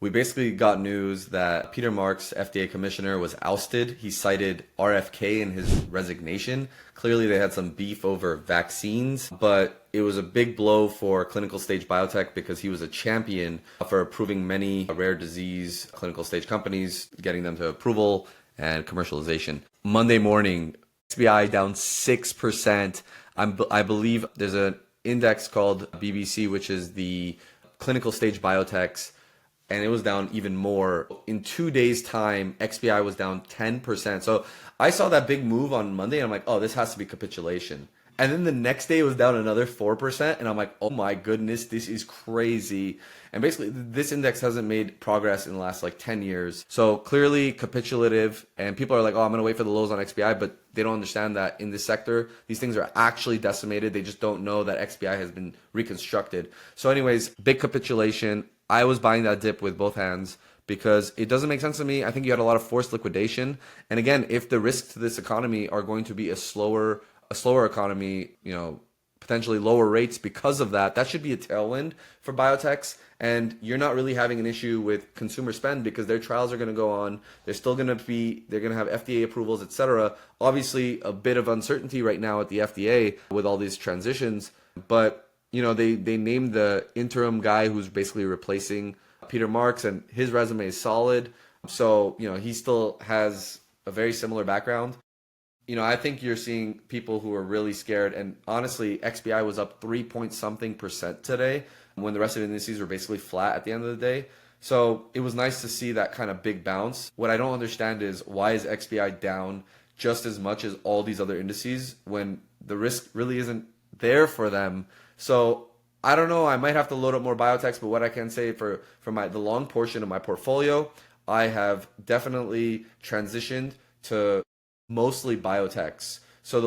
We basically got news that Peter Marks, FDA commissioner, was ousted. He cited RFK in his resignation. Clearly, they had some beef over vaccines, but it was a big blow for clinical stage biotech because he was a champion for approving many rare disease clinical stage companies, getting them to approval and commercialization. Monday morning, XBI down 6%. I believe there's an index called BBC, which is the clinical stage biotechs, and it was down even more. In 2 days' time, XBI was down 10%. So I saw that big move on Monday, and I'm like, oh, this has to be capitulation. And then the next day it was down another 4%, and I'm like, oh my goodness, this is crazy. And basically, this index hasn't made progress in the last like 10 years. So clearly capitulative, and people are like, oh, I'm going to wait for the lows on XBI, but they don't understand that in this sector, these things are actually decimated. They just don't know that XBI has been reconstructed. So anyways, big capitulation. I was buying that dip with both hands because it doesn't make sense to me. I think you had a lot of forced liquidation. And again, if the risks to this economy are going to be a slower economy, potentially lower rates because of that, that should be a tailwind for biotechs. And you're not really having an issue with consumer spend because their trials are going to go on. They're going to have FDA approvals, etc. Obviously, a bit of uncertainty right now at the FDA with all these transitions. But, they named the interim guy who's basically replacing Peter Marks, and his resume is solid. So, he still has a very similar background. I think you're seeing people who are really scared. And honestly, XBI was up 3 point something percent today when the rest of the indices were basically flat at the end of the day. So it was nice to see that kind of big bounce. What I don't understand is why is XBI down just as much as all these other indices when the risk really isn't there for them. So I don't know. I might have to load up more biotechs, but what I can say for the long portion of my portfolio, I have definitely transitioned to mostly biotechs. So